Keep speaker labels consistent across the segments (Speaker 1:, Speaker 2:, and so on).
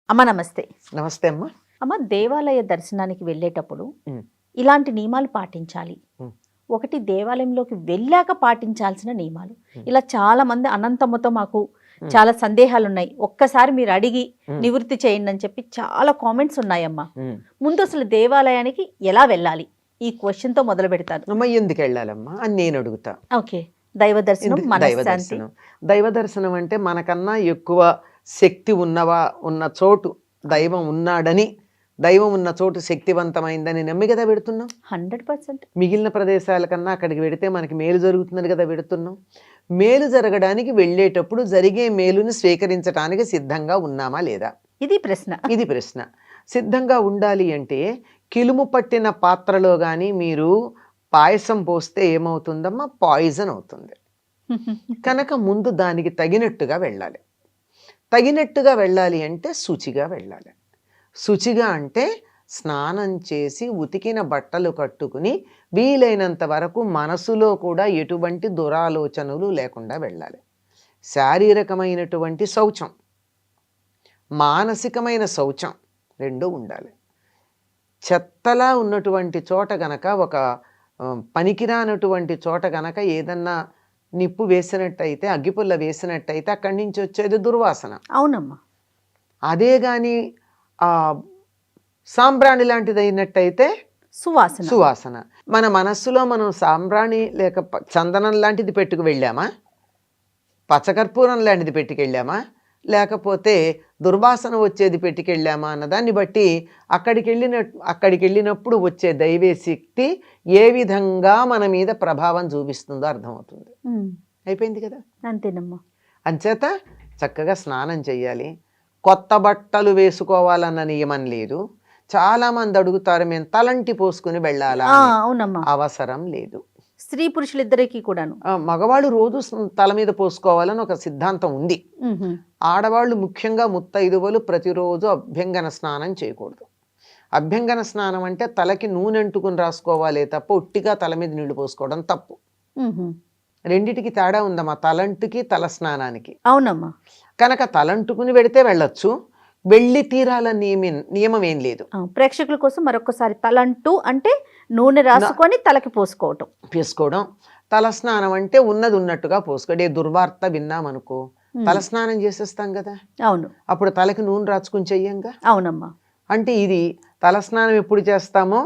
Speaker 1: అమ్మ నమస్తే.
Speaker 2: నమస్తే అమ్మ.
Speaker 1: అమ్మ దేవాలయ దర్శనానికి వెళ్ళేటప్పుడు
Speaker 2: హ్మ్.
Speaker 1: ఇలాంటి నియమాలు పాటించాలి.
Speaker 2: హ్మ్.
Speaker 1: ఒకటి దేవాలయంలోకి వెళ్ళాక పాటించాల్సిన నియమాలు.
Speaker 2: హ్మ్.
Speaker 1: ఇలా చాలా మంది అనంతమ్మతో మాకు
Speaker 2: హ్మ్.
Speaker 1: చాలా సందేహాలున్నాయి. ఒక్కసారి మీరు అడిగి
Speaker 2: హ్మ్.
Speaker 1: నివృత్తి చేయండి అని చెప్పి చాలా కామెంట్స్ ఉన్నాయమ్మా.
Speaker 2: హ్మ్.
Speaker 1: ముందు అసలు దేవాలయానికి ఎలా వెళ్ళాలి? ఈ క్వశ్చన్‌తో మొదలు పెడతాను.
Speaker 2: అమ్మ ఎందుకు వెళ్ళాలమ్మా అని నేను అడుగుతా.
Speaker 1: ఓకే. దైవ దర్శనం,
Speaker 2: ఎందుకు దైవ
Speaker 1: మనశ్శాంతి.
Speaker 2: దర్శనం? దైవ దర్శనం అంటే మనకన్నా ఎక్కువ శక్తి ఉన్న చోటు దైవం ఉన్నాడని, దైవం ఉన్న చోటు శక్తివంతమైందని నమ్మి కదా పెడుతున్నాం.
Speaker 1: 100%
Speaker 2: మిగిలిన ప్రదేశాల కన్నా అక్కడికి వెడితే మనకి మేలు జరుగుతుందని కదా పెడుతున్నాం. మేలు జరగడానికి వెళ్ళేటప్పుడు జరిగే మేలుని స్వీకరించడానికి సిద్ధంగా ఉన్నామా లేదా?
Speaker 1: ఇది ప్రశ్న.
Speaker 2: ఇది ప్రశ్న. సిద్ధంగా ఉండాలి అంటే కిలుము పట్టిన పాత్రలో గాని మీరు పాయసం పోస్తే ఏమవుతుందమ్మా? పాయిజన్ అవుతుంది. కనుక ముందు దానికి తగినట్టుగా వెళ్ళాలి. తగినట్టుగా వెళ్ళాలి అంటే శుచిగా వెళ్ళాలి. శుచిగా అంటే స్నానం చేసి ఉతికిన బట్టలు కట్టుకుని వీలైనంత వరకు మనసులో కూడా ఎటువంటి దురాలోచనలు లేకుండా వెళ్ళాలి. శారీరకమైనటువంటి శౌచం, మానసికమైన శౌచం రెండూ ఉండాలి. చెత్తలా ఉన్నటువంటి చోట గనక, ఒక పనికిరానటువంటి చోట గనక ఏదన్నా నిప్పు వేసినట్టయితే, అగ్గిపుల్ల వేసినట్టయితే అక్కడి నుంచి వచ్చేది దుర్వాసన.
Speaker 1: అవునమ్మా.
Speaker 2: అదే కానీ సాంబ్రాణి లాంటిది అయినట్టయితే సువాసన. మన మనస్సులో మనం సాంబ్రాణి లేక చందనం లాంటిది పెట్టుకు వెళ్ళామా, పచ్చకర్పూరం లాంటిది పెట్టుకెళ్ళామా, లేకపోతే దుర్వాసన వచ్చేది పెట్టుకెళ్ళామా అన్నదాన్ని బట్టి అక్కడికి వెళ్ళినప్పుడు వచ్చే దైవే శక్తి ఏ విధంగా మన మీద ప్రభావం చూపిస్తుందో అర్థమవుతుంది. అయిపోయింది కదా.
Speaker 1: అంతేనమ్మా.
Speaker 2: అంచేత చక్కగా స్నానం చెయ్యాలి. కొత్త బట్టలు వేసుకోవాలన్న నియమం లేదు. చాలా మంది అడుగుతారు, మేము తలంటి పోసుకుని వెళ్ళాలా?
Speaker 1: అవునమ్మా.
Speaker 2: అవసరం లేదు.
Speaker 1: స్త్రీ పురుషులిద్దరికీ కూడాను.
Speaker 2: మగవాళ్ళు రోజు తల మీద పోసుకోవాలని ఒక సిద్ధాంతం ఉంది. ఆడవాళ్ళు ముఖ్యంగా ముత్తైదువలు ప్రతిరోజు అభ్యంగన స్నానం చేయకూడదు. అభ్యంగన స్నానం అంటే తలకి నూనె అంటుకుని రాసుకోవాలే తప్ప ఉట్టిగా తల మీద నీళ్లు పోసుకోవడం తప్పు. రెండిటికి తేడా ఉందమ్మా, తలంటుకి తల స్నానానికి.
Speaker 1: అవునమ్మా.
Speaker 2: కనుక తలంటుకుని వెడితే వెళ్ళొచ్చు, వెళ్ళి తీరాలని నియమం ఏం లేదు.
Speaker 1: ప్రేక్షకుల కోసం మరొకసారి, తలంటూ అంటే నూనె రాసుకొని తలకి పోసుకోవడం.
Speaker 2: తల స్నానం అంటే ఉన్నది ఉన్నట్టుగా పోసుకోండి. దుర్వార్త విన్నామనుకో తల స్నానం చేసేస్తాం కదా.
Speaker 1: అవును.
Speaker 2: అప్పుడు తలకి నూనె రాసుకుని చెయ్యంగా.
Speaker 1: అవునమ్మా.
Speaker 2: అంటే ఇది తల స్నానం ఎప్పుడు చేస్తామో,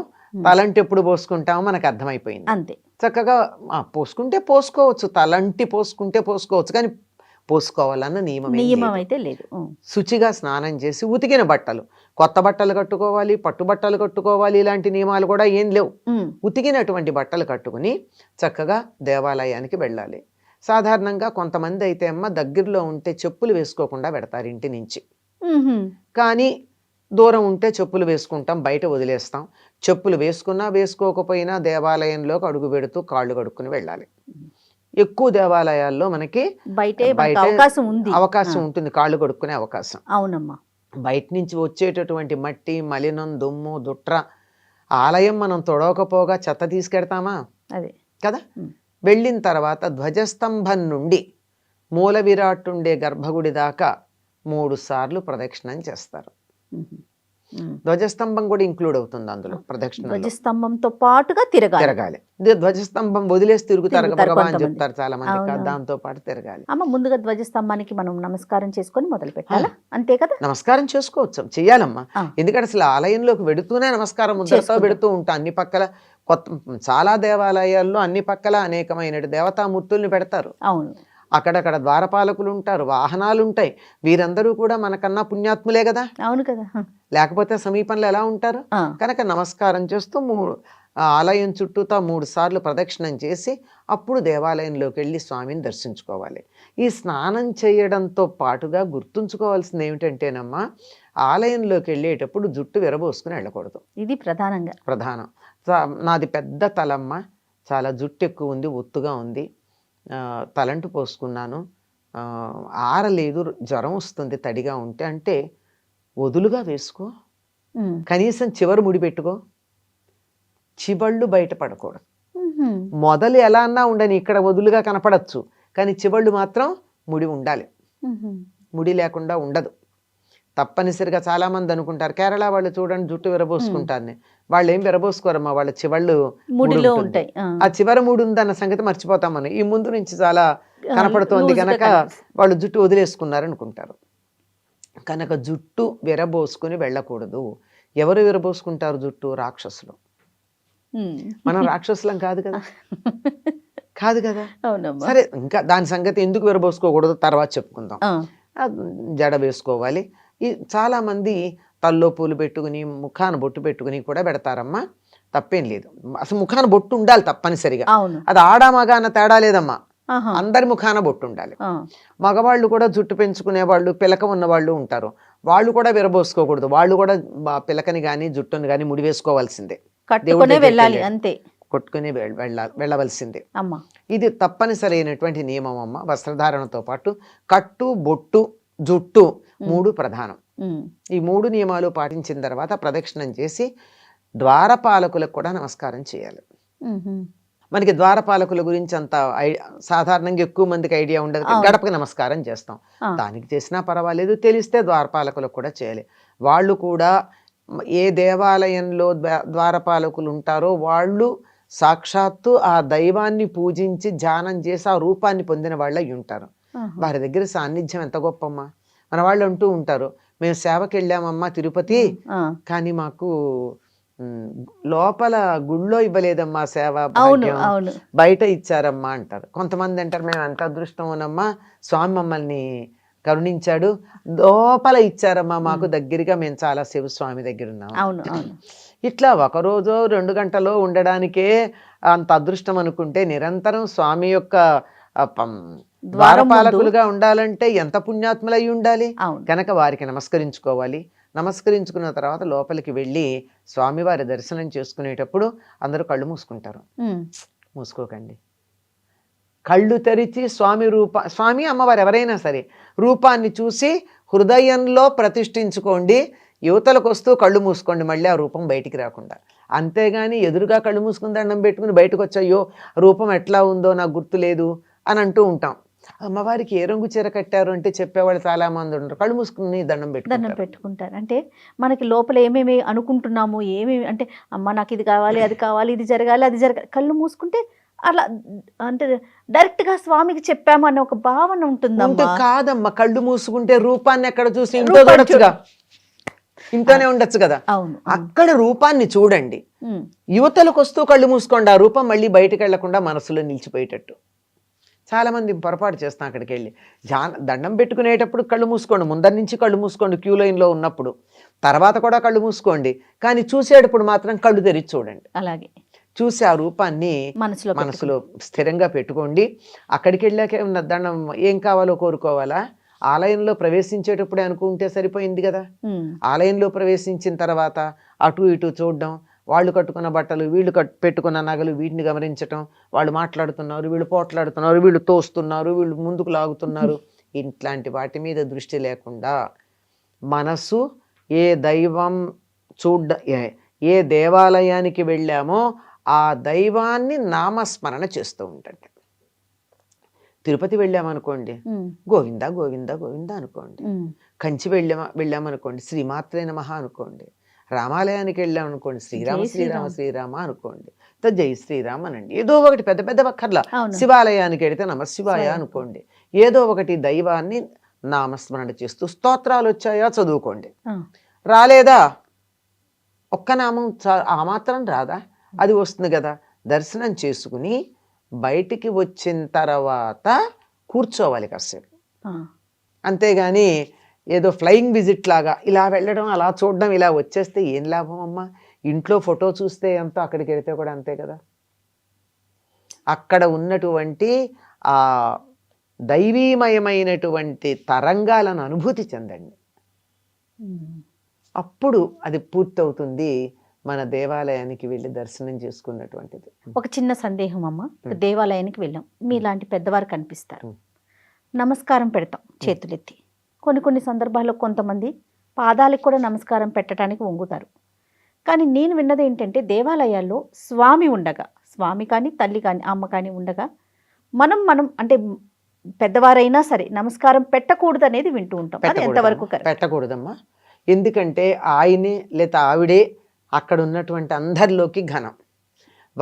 Speaker 2: తలంటి ఎప్పుడు పోసుకుంటామో మనకు అర్థమైపోయింది.
Speaker 1: అంతే.
Speaker 2: చక్కగా పోసుకుంటే పోసుకోవచ్చు, తలంటి పోసుకుంటే పోసుకోవచ్చు, కానీ పోసుకోవాలన్న నియమం
Speaker 1: అయితే లేదు.
Speaker 2: శుచిగా స్నానం చేసి ఉతికిన బట్టలు, కొత్త బట్టలు కట్టుకోవాలి, పట్టు బట్టలు కట్టుకోవాలి, ఇలాంటి నియమాలు కూడా ఏం లేవు. ఉతికినటువంటి బట్టలు కట్టుకుని చక్కగా దేవాలయానికి వెళ్ళాలి. సాధారణంగా కొంతమంది అయితే అమ్మ దగ్గరలో ఉంటే చెప్పులు వేసుకోకుండా పెడతారు ఇంటి నుంచి. కానీ దూరం ఉంటే చెప్పులు వేసుకుంటాం, బయట వదిలేస్తాం. చెప్పులు వేసుకున్నా వేసుకోకపోయినా దేవాలయంలోకి అడుగు పెడుతూ కాళ్ళు కడుక్కుని వెళ్ళాలి. ఎక్కువ దేవాలయాల్లో మనకి బయట అవకాశం ఉంటుంది, కాళ్ళు కడుక్కునే అవకాశం.
Speaker 1: అవునమ్మా.
Speaker 2: బయట నుంచి వచ్చేటటువంటి మట్టి, మలినం, దుమ్ము, దుట్ర ఆలయం మనం తొడవకపోగా చెత్త తీసుకెడతామా? అదే కదా. వెళ్ళిన తర్వాత ధ్వజస్తంభం నుండి మూల విరాట్ ఉండే గర్భగుడి దాకా 3 సార్లు ప్రదక్షిణం చేస్తారు. ధ్వజస్తంభం కూడా ఇంక్లూడ్ అవుతుంది అందులో. ప్రదక్షిణ
Speaker 1: ధ్వజస్తంభంతో పాటుగా తిరగాలి.
Speaker 2: ధ్వజస్తంభం వదిలేసి తిరుగుతారు భగవాన్ చెప్తారు చాలా మంది, దాంతో పాటు తిరగాలి.
Speaker 1: అమ్మ, ముందుగా ధ్వజస్తంభానికి మనం నమస్కారం చేసుకొని మొదలు పెట్టాలా? అంతే కదా.
Speaker 2: నమస్కారం చేసుకోవచ్చు, చెయ్యాలమ్మా. ఎందుకంటే అసలు ఆలయంలోకి వెడుతూనే నమస్కారం ముద్రతో పెడుతూ ఉంటాం. అన్ని పక్కల చాలా దేవాలయాల్లో అన్ని పక్కల అనేకమైన దేవతామూర్తుల్ని పెడతారు.
Speaker 1: అవును.
Speaker 2: అక్కడక్కడ ద్వారపాలకులు ఉంటారు, వాహనాలు ఉంటాయి. వీరందరూ కూడా మనకన్నా పుణ్యాత్ములే కదా.
Speaker 1: అవును కదా.
Speaker 2: లేకపోతే సమీపంలో ఎలా ఉంటారు? కనుక నమస్కారం చేస్తూ ఆలయం చుట్టూతా 3 సార్లు ప్రదక్షిణం చేసి అప్పుడు దేవాలయంలోకి వెళ్ళి స్వామిని దర్శించుకోవాలి. ఈ స్నానం చేయడంతో పాటుగా గుర్తుంచుకోవాల్సింది ఏమిటంటేనమ్మా, ఆలయంలోకి వెళ్ళేటప్పుడు జుట్టు విరబోసుకుని వెళ్ళకూడదు. ఇది ప్రధానం. నాది పెద్ద తలమ్మ, చాలా జుట్టు ఎక్కువ ఉంది, ఒత్తుగా ఉంది, తలంటు పోసుకున్నాను, ఆరలేదు, జ్వరం వస్తుంది తడిగా ఉంటే అంటే వదులుగా వేసుకో, కనీసం చివరి ముడి పెట్టుకో, చివళ్ళు బయట పడకూడదు. మొదలు ఎలా అన్నా ఉండని, ఇక్కడ వదులుగా కనపడచ్చు, కానీ చివళ్ళు మాత్రం ముడి ఉండాలి. ముడి లేకుండా ఉండదు. తప్పనిసరిగా చాలా మంది అనుకుంటారు కేరళ వాళ్ళు చూడండి జుట్టు విరబోసుకుంటారని. వాళ్ళు ఏం విరబోసుకోరమ్మా, వాళ్ళ చివళ్ళు
Speaker 1: ముడిలో
Speaker 2: ఉంటుంది.
Speaker 1: ఉంటాయి.
Speaker 2: ఆ చివర మూడు ఉందన్న సంగతి మర్చిపోతాం మనం. ఈ ముందు నుంచి చాలా కనపడుతోంది
Speaker 1: లూజ్గా
Speaker 2: కనుక
Speaker 1: కనిపిస్తుంది.
Speaker 2: వాళ్ళు జుట్టు వదిలేసుకున్నారు అనుకుంటారు. కనుక జుట్టు విరబోసుకుని వెళ్ళకూడదు. ఎవరు విరబోసుకుంటారు జుట్టు? రాక్షసులు. మనం రాక్షసులం కాదు కదా, కాదు కదా.
Speaker 1: అవునమ్మా.
Speaker 2: సరే, ఇంకా దాని సంగతి ఎందుకు విరబోసుకోకూడదు తర్వాత చెప్పుకుందాం. జడ వేసుకోవాలి. చాలా మంది తల్లో పూలు పెట్టుకుని ముఖాన బొట్టు పెట్టుకుని కూడా పెడతారమ్మా, తప్పేం లేదు. అసలు ముఖాన బొట్టు ఉండాలి తప్పనిసరిగా.
Speaker 1: అవును.
Speaker 2: అది ఆడా మగ అన్న తేడా లేదమ్మా, అందరి ముఖాన బొట్టు ఉండాలి. మగవాళ్ళు కూడా జుట్టు పెంచుకునే వాళ్ళు, పిలక ఉన్న వాళ్ళు ఉంటారు, వాళ్ళు కూడా విరబోసుకోకూడదు. వాళ్ళు కూడా పిలకని కానీ జుట్టుని కానీ ముడి వేసుకోవాల్సిందే,
Speaker 1: కట్టుకునే వెళ్ళాలి అంతే,
Speaker 2: కొట్టుకుని వెళ్ళవలసిందే.
Speaker 1: అమ్మా
Speaker 2: ఇది తప్పనిసరి అయినటువంటి నియమం అమ్మ. వస్త్రధారణతో పాటు కట్టు, బొట్టు, జుట్టు మూడు ప్రధానం. ఈ మూడు నియమాలు పాటించిన తర్వాత ప్రదక్షిణం చేసి ద్వారపాలకులకు కూడా నమస్కారం చేయాలి. మనకి ద్వారపాలకుల గురించి అంత సాధారణంగా ఎక్కువ మందికి ఐడియా ఉండదు. గడపకి నమస్కారం చేస్తాం, దానికి చేసినా పర్వాలేదు. తెలిస్తే ద్వారపాలకులకు కూడా చేయాలి. వాళ్ళు కూడా ఏ దేవాలయంలో ద్వారపాలకులు ఉంటారో వాళ్ళు సాక్షాత్తు ఆ దైవాన్ని పూజించి ధ్యానం చేసి ఆ రూపాన్ని పొందిన వాళ్ళు అయి ఉంటారు. వారి దగ్గర సాన్నిధ్యం ఎంత గొప్పమ్మా. మన వాళ్ళు అంటూ ఉంటారు, మేము సేవకి వెళ్ళామమ్మా తిరుపతి, కానీ మాకు లోపల గుళ్ళో ఇవ్వలేదమ్మా సేవ, బయట ఇచ్చారమ్మా అంటారు. కొంతమంది అంటారు, మేము ఎంత అదృష్టం ఉన్నమ్మా, స్వామి మమ్మల్ని కరుణించాడు, లోపల ఇచ్చారమ్మా మాకు దగ్గరగా, మేము చాలా సేపు స్వామి దగ్గర ఉన్నాం. ఇట్లా ఒకరోజు 2 గంటలో ఉండడానికే అంత అదృష్టం అనుకుంటే, నిరంతరం స్వామి యొక్క ద్వారపాలకులుగా ఉండాలంటే ఎంత పుణ్యాత్ములు అయి ఉండాలి. కనుక వారికి నమస్కరించుకోవాలి. నమస్కరించుకున్న తర్వాత లోపలికి వెళ్ళి స్వామివారి దర్శనం చేసుకునేటప్పుడు అందరూ కళ్ళు మూసుకుంటారు. మూసుకోకండి, కళ్ళు తెరిచి స్వామి అమ్మవారు ఎవరైనా సరే రూపాన్ని చూసి హృదయంలో ప్రతిష్ఠించుకోండి. యువతలకు వస్తూ కళ్ళు మూసుకోండి, మళ్ళీ ఆ రూపం బయటికి రాకుండా. అంతేగాని ఎదురుగా కళ్ళు మూసుకుని దండం పెట్టుకుని బయటకు వచ్చాయో రూపం ఎట్లా ఉందో నాకు గుర్తు లేదు అని అంటూ ఉంటాం. అమ్మవారికి ఏ రంగు చీర కట్టారు అంటే చెప్పేవాళ్ళు చాలా మంది ఉంటారు. కళ్ళు మూసుకుని దండం పెట్టుకుంటారు.
Speaker 1: అంటే మనకి లోపల ఏమేమి అనుకుంటున్నాము, ఏమేమి అంటే అమ్మ నాకు ఇది కావాలి, అది కావాలి, ఇది జరగాలి, అది జరగాలి, కళ్ళు మూసుకుంటే అలా అంటే డైరెక్ట్ గా స్వామికి చెప్పాము అనే ఒక భావన ఉంటుంది.
Speaker 2: కాదమ్మా, కళ్ళు మూసుకుంటే రూపాన్ని ఎక్కడ చూసి ఇంట్లో చూడొచ్చుగా, ఇంట్లోనే ఉండొచ్చు కదా. అక్కడ రూపాన్ని చూడండి, యువతలకు వస్తూ కళ్ళు మూసుకోండి, ఆ రూపం మళ్ళీ బయటకు వెళ్లకుండా మనసులో నిలిచిపోయేటట్టు. చాలా మంది పొరపాటు చేస్తాం, అక్కడికి వెళ్ళి దండం పెట్టుకునేటప్పుడు కళ్ళు మూసుకోండి, ముందరి నుంచి కళ్ళు మూసుకోండి క్యూ లైన్లో ఉన్నప్పుడు, తర్వాత కూడా కళ్ళు మూసుకోండి, కానీ చూసేటప్పుడు మాత్రం కళ్ళు తెరిచి చూడండి.
Speaker 1: అలాగే
Speaker 2: చూసి ఆ రూపాన్ని మనసులో స్థిరంగా పెట్టుకోండి. అక్కడికి వెళ్ళాకే దండం ఏం కావాలో కోరుకోవాలా, ఆలయంలో ప్రవేశించేటప్పుడే అనుకుంటే సరిపోయింది కదా. ఆలయంలో ప్రవేశించిన తర్వాత అటు ఇటు చూడడం, వాళ్ళు కట్టుకున్న బట్టలు, వీళ్ళు పెట్టుకున్న నగలు, వీటిని గమనించటం, వాళ్ళు మాట్లాడుతున్నారు, వీళ్ళు పోట్లాడుతున్నారు, వీళ్ళు తోస్తున్నారు, వీళ్ళు ముందుకు లాగుతున్నారు, ఇట్లాంటి వాటి మీద దృష్టి లేకుండా మనసు ఏ దైవం ఏ దేవాలయానికి వెళ్ళామో ఆ దైవాన్ని నామస్మరణ చేస్తూ ఉంటుంది. తిరుపతి వెళ్ళామనుకోండి, గోవింద గోవింద గోవింద అనుకోండి. కంచి వెళ్ళామనుకోండి, శ్రీమాత్రే నమః అనుకోండి. రామాలయానికి వెళ్ళామనుకోండి, శ్రీరామ శ్రీరామ శ్రీరామ అనుకోండి, జై శ్రీరామ్ అనండి. ఏదో ఒకటి పెద్ద పెద్ద వక్కర్లా. శివాలయానికి వెళితే నమశివాయ అనుకోండి. ఏదో ఒకటి దైవాన్ని నామస్మరణ చేస్తూ స్తోత్రాలు వచ్చాయా చదువుకోండి. రాలేదా ఒక్క నామం ఆ మాత్రం రాదా, అది వస్తుంది కదా. దర్శనం చేసుకుని బయటికి వచ్చిన తర్వాత కూర్చోవాలి కాసేపు. అంతేగాని ఏదో ఫ్లయింగ్ విజిట్ లాగా ఇలా వెళ్ళడం, అలా చూడడం, ఇలా వచ్చేస్తే ఏం లాభం అమ్మా. ఇంట్లో ఫోటో చూస్తే ఎంతో, అక్కడికి వెళితే కూడా అంతే కదా. అక్కడ ఉన్నటువంటి ఆ దైవీమయమైనటువంటి తరంగాలను అనుభూతి చెందండి. అప్పుడు అది పూర్తవుతుంది మన దేవాలయానికి వెళ్ళి దర్శనం చేసుకున్నటువంటిది.
Speaker 1: ఒక చిన్న సందేహం అమ్మ, దేవాలయానికి వెళ్ళాం, మీలాంటి పెద్దవారు కనిపిస్తారు, నమస్కారం పెడతాం చేతులెత్తి. కొన్ని సందర్భాల్లో కొంతమంది పాదాలకు కూడా నమస్కారం పెట్టడానికి వంగుతారు. కానీ నేను విన్నది ఏంటంటే, దేవాలయాల్లో స్వామి ఉండగా, స్వామి కానీ తల్లి కానీ అమ్మ కానీ ఉండగా మనం అంటే పెద్దవారైనా సరే నమస్కారం పెట్టకూడదు అనేది వింటూ ఉంటాం. అది ఎంతవరకు కరెక్ట్?
Speaker 2: పెట్టకూడదమ్మా. ఎందుకంటే ఆయనే లేదా ఆవిడే అక్కడ ఉన్నటువంటి అందరిలోకి ఘనం,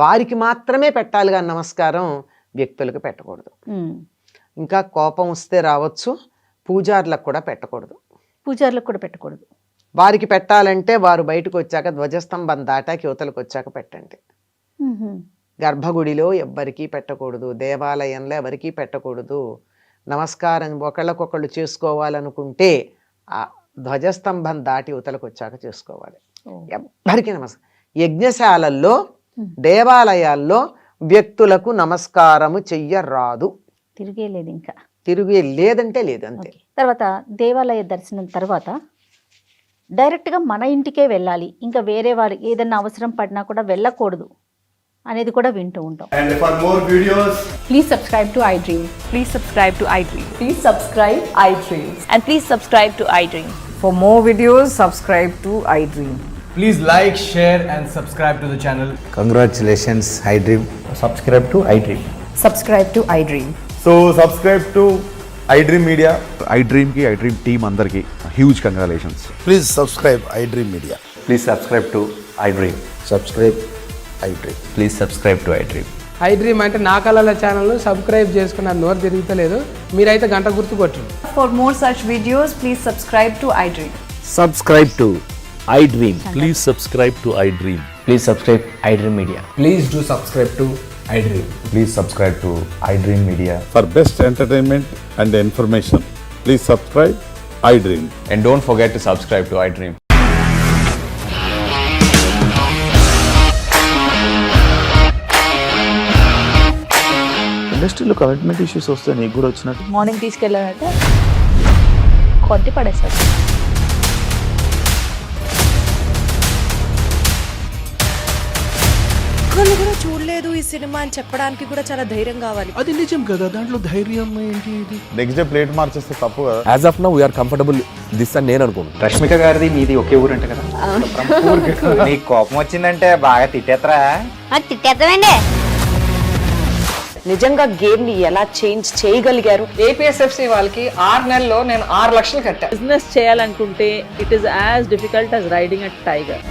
Speaker 2: వారికి మాత్రమే పెట్టాలి కానీ నమస్కారం వ్యక్తులకు పెట్టకూడదు. ఇంకా కోపం వస్తే రావచ్చు, పూజారులకు కూడా పెట్టకూడదు.
Speaker 1: పూజారులకు కూడా పెట్టకూడదు.
Speaker 2: వారికి పెట్టాలంటే వారు బయటకు వచ్చాక ధ్వజస్తంభం దాటాకి యువతలకు వచ్చాక పెట్టండి. గర్భగుడిలో ఎవ్వరికీ పెట్టకూడదు, దేవాలయంలో ఎవరికీ పెట్టకూడదు. నమస్కారం ఒకళ్ళకొకళ్ళు చేసుకోవాలనుకుంటే ఆ ధ్వజస్తంభం దాటి యువతలకు వచ్చాక చేసుకోవాలి. ఎవ్వరికీ నమస్కారం. యజ్ఞశాలల్లో దేవాలయాల్లో వ్యక్తులకు నమస్కారము చెయ్యరాదు.
Speaker 1: తిరిగే లేదు, ఇంకా
Speaker 2: తిరిగే లేదంటే లేదు అంతే.
Speaker 1: తర్వాత దేవాలయ దర్శనం తర్వాత డైరెక్ట్గా మన ఇంటికే వెళ్ళాలి, ఇంకా వేరే వారు ఏదైనా అవసరం పడినా కూడా వెళ్ళకూడదు అనేది కూడా వింటూ ఉంటాం.
Speaker 3: And for more videos,
Speaker 4: Please subscribe to iDream.
Speaker 5: Please subscribe to iDream.
Speaker 4: Please subscribe iDream.
Speaker 5: And please subscribe to iDream.
Speaker 6: For more videos, subscribe to iDream.
Speaker 3: please like, share and subscribe to the channel.
Speaker 7: Congratulations, iDream.
Speaker 8: Subscribe to iDream.
Speaker 4: Subscribe to iDream.
Speaker 3: So subscribe to iDream Media.
Speaker 9: iDream ki iDream team andarki huge congratulations.
Speaker 7: Please subscribe iDream Media.
Speaker 8: Please subscribe to iDream.
Speaker 7: Subscribe iDream.
Speaker 8: Please subscribe to iDream.
Speaker 10: iDream అంటే నా కళల channel subscribe చేసుకున్న నోరు తిరుగుతలేదు, మీరైతే గంట గుర్తు కొట్టండి.
Speaker 5: For more such videos, please subscribe to iDream.
Speaker 8: Subscribe to iDream.
Speaker 11: Please subscribe to iDream.
Speaker 8: Please subscribe iDream Media.
Speaker 3: Please do subscribe to iDream.
Speaker 8: Please subscribe to iDream Media.
Speaker 9: For best entertainment and information, please subscribe iDream.
Speaker 8: And don't forget to subscribe to iDream.
Speaker 11: ఇండస్ట్రీలో commitment issues వస్తే నీకు కూడా వచ్చినట్టు
Speaker 5: morning తీసుకెళ్ళాలంటే కొట్టి పడేస్తారు.
Speaker 12: ఒక్కళ్ళు కూడా చూడలేదు ఈ సినిమా అని చెప్పడానికి కూడా చాలా ధైర్యం కావాలి.
Speaker 11: అది నిజం కదా, దాంట్లో ధైర్యం ఏంటి?
Speaker 9: నెక్స్ట్ డే ప్లేట్ మార్చేస్తే తప్పు కదా.
Speaker 8: As of now, we are comfortable this అని నేను అనుకుంటున్నాను.
Speaker 3: రష్మిక గారిది మీది ఒకే ఊరు అంట కదా. నీకు కోపం వచ్చిందంటే బాగా తిట్టేత్తరా?
Speaker 5: తిట్టేద్దామండి.
Speaker 12: నిజంగా గేమ్ ని ఎలా చేంజ్ చేయగలిగారు?
Speaker 10: ఏపీఎస్ఎఫ్సి వాళ్ళకి 6 నెలల్లో నేను 6 లక్షలు కట్టా.
Speaker 5: బిజినెస్ చేయాలనుకుంటే it is as difficult as riding a tiger.